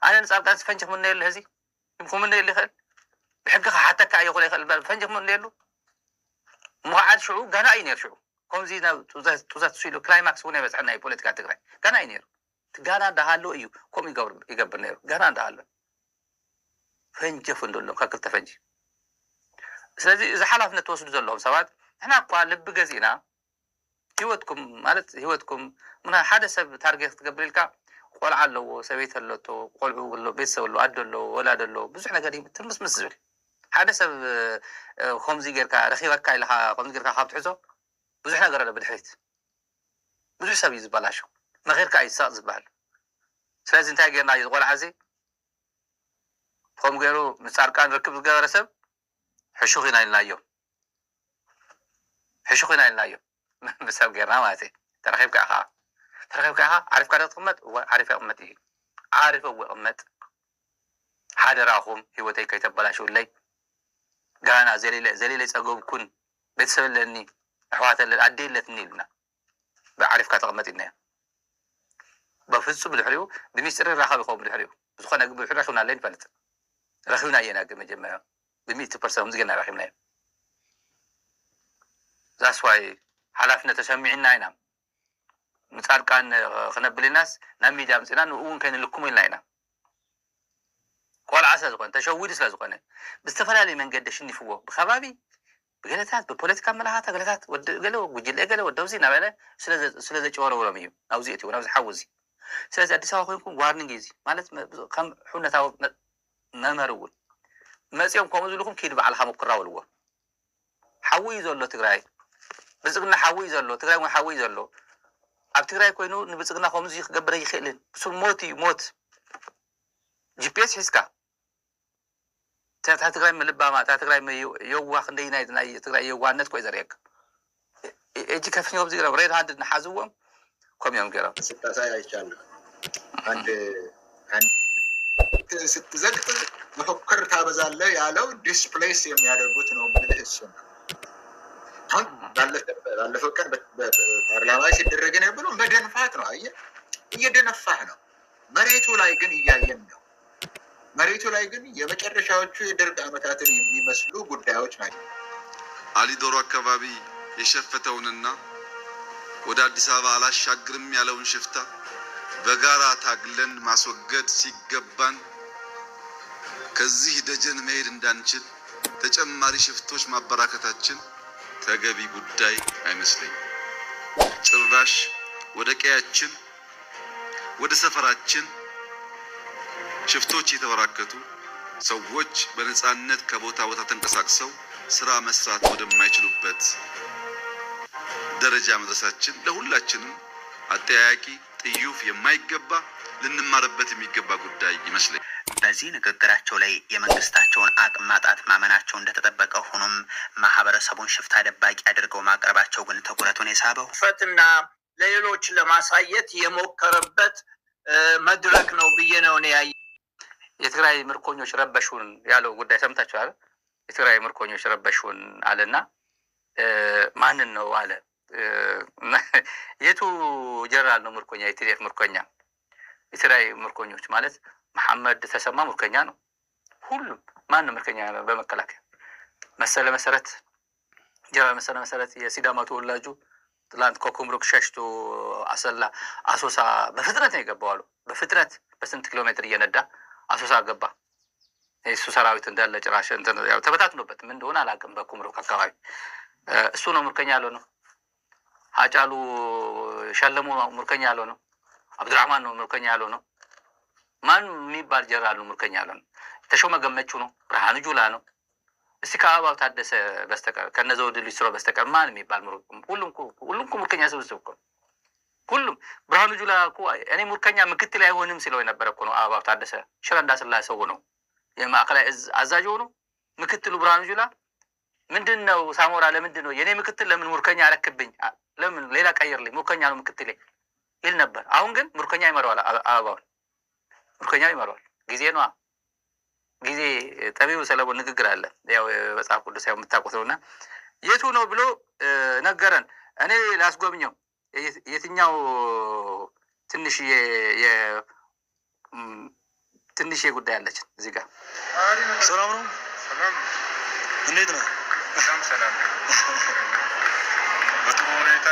أنا نصابت فنجك من اللي هذي يمكن من اللي خل بحقك حتى كأي خلي خل فنجك من اللي مو عاد شعوب جانا أينير شعوب كم زينا توزات سويلو كلايماكس هنا بس عنا يبوليتيكا تقرأ جانا أينير جانا دهالو أيو كم يقبر نير جانا دهالو فنج فندلهم كأكل تفنج سلازي إذا حلفنا توصل زلهم سواد إحنا قال لب جزينا هيوتكم مالت هيوتكم من حدا سب تارجت قبل الكا قول علو سويت اللو تو قول له بيس ولا أدل له ولا أدل له بس إحنا قاعدين تلمس مسجل حدا سب خمسي غير كا رخيوك كاي لها خمسي غير كا خابت حزو بس إحنا قررنا بالحيط بس حساب يزبالاشو ما غير كاي ساق زبال سلازي انتهى جينا يقول عزي خم غيرو مسار كان ركب الجوار سب حشوخنا اللايو حشوخنا اللايو بسبب غيرنا ماتي ترخيب كاها عارف كذا قمت وعارف أمتي عارف هو أمت حدا راهم هو تيك يتبلاشوا لي جانا زليل أقوم كن بتسبب لني أحوات العديل لتنيلنا بعرف كذا قمت إنها بفلسوا بالحلو بميسر راح بقوم بالحلو بس خلنا قبل الحلو رحنا لين فلت رحنا ينا قبل مجمع بميت برسم زجنا رحنا that's why حلفنا تسمعنا هنا مثال كان خنبل الناس نمي جامس إنه وين كان لكم إلنا قال عسى زقنا تشويد سلا زقنا باستفلا لي من قديش إني فوق بخبابي بقلتات ببوليتيكا ملهات قلتات قالوا وجل قالوا ودوزي نبله سلا جوار ولا ميو أوزيتي ونوز حوزي سلا أدي سوا خوينكم وارنينج إيزي مالت كم حنا تاو نمرول ما سيوم كم زلكم كيد بعلها مقرأ والوا حوي زلوا تقرأي بس قلنا حوي زلوا تقرأي ما حوي زلوا أبتكرا يكونوا نبتغنا خمسة يخبر يخيلن بس موت GPS حسكا تتغير من لبا ما تتغير من يو خندي ناي تتغير يو وانت كويس ريك إيجي كفني وبزي كلا بريد هاد نحازوهم كم يوم كلا ستة يشان عند ستزقت مفكر تابزال له يالو displace يوم يعرفوت إنه بالحسن هون ባለፈው ቀን በፓርላማ ሲደረግ የነበረው መደንፋት ነው። አየህ እየደነፋህ ነው። መሬቱ ላይ ግን እያየን ነው። መሬቱ ላይ ግን የመጨረሻዎቹ የደርግ ዓመታትን የሚመስሉ ጉዳዮች ናቸው። አሊዶሮ አካባቢ የሸፈተውንና ወደ አዲስ አበባ አላሻግርም ያለውን ሽፍታ በጋራ ታግለን ማስወገድ ሲገባን ከዚህ ደጀን መሄድ እንዳንችል ተጨማሪ ሽፍቶች ማበራከታችን ተገቢ ጉዳይ አይመስለኝም። ጭራሽ ወደ ቀያችን ወደ ሰፈራችን ሽፍቶች የተበራከቱ ሰዎች በነፃነት ከቦታ ቦታ ተንቀሳቅሰው ስራ መስራት ወደማይችሉበት ደረጃ መድረሳችን ለሁላችንም አጠያያቂ ጥዩፍ የማይገባ ልንማርበት የሚገባ ጉዳይ ይመስለኛል። በዚህ ንግግራቸው ላይ የመንግስታቸውን አቅም ማጣት ማመናቸው እንደተጠበቀ ሆኖም ማህበረሰቡን ሽፍታ ደባቂ አድርገው ማቅረባቸው ግን ትኩረቱን የሳበው ፈትና ለሌሎች ለማሳየት የሞከረበት መድረክ ነው ብዬ ነው እኔ ያየሁት። የትግራይ ምርኮኞች ረበሹን ያለው ጉዳይ ሰምታችኋል? የትግራይ ምርኮኞች ረበሹን አለና ማንን ነው አለ? የቱ ጀነራል ነው ምርኮኛ? የቲዲኤፍ ምርኮኛ። የትግራይ ምርኮኞች ማለት መሐመድ ተሰማ ምርኮኛ ነው። ሁሉም ማን ነው ምርኮኛ? በመከላከያ መሰረት ጀነራል መሰረት የሲዳማ ተወላጁ ትላንት ከኩምሩክ ሸሽቶ አሶሳ በፍጥነት ነው የገባው አሉ። በፍጥነት በስንት ኪሎ ሜትር እየነዳ አሶሳ ገባ። እሱ ሰራዊት እንዳለ ጭራሽ ያው ተበታትኖበት ምን እንደሆነ አላውቅም። በኩምሩክ አካባቢ እሱ ነው ምርኮኛ ያለው ነው። አጫሉ ሸለሙ ምርኮኛ ያለው ነው። አብዱራህማን ነው ምርኮኛ ያለው ነው። ማን የሚባል ጀነራል ነው ምርኮኛ ያለው ነው? ተሾመ ገመቹ ነው። ብርሃኑ ጁላ ነው። እስቲ ከአበባው ታደሰ በስተቀር ከነዘውድ ሊስትሮ በስተቀር ማን የሚባል ሁሉም ምርኮኛ ስብስብ እኮ ሁሉም። ብርሃኑ ጁላ እኮ እኔ ምርኮኛ ምክትል አይሆንም ሲለው የነበረ እኮ ነው። አበባው ታደሰ ሽረ እንዳስላሴ ሰው ነው የማዕከላዊ አዛዥ ሆኖ ምክትሉ ብርሃኑ ጁላ ምንድን ነው ሳሞራ ለምንድን ነው የኔ ምክትል ለምን ምርኮኛ አረክብኝ? ለምን ሌላ ቀይርልኝ፣ ምርኮኛ ነው ምክትሌ ይል ነበር። አሁን ግን ምርኮኛ ይመራዋል። አበባውን ምርኮኛ ይመራዋል። ጊዜ ነዋ። ጊዜ ጠቢቡ ሰለሞን ንግግር አለ። ያው መጽሐፍ ቅዱስ ያው የምታውቁት ነውና የቱ ነው ብሎ ነገረን። እኔ ላስጎብኘው የትኛው ትንሽ ትንሽ ጉዳይ አለችን እዚህ ጋር። ሰላም ነው። ሰላም እንዴት ነው? ሰላም በጥሩ ሁኔታ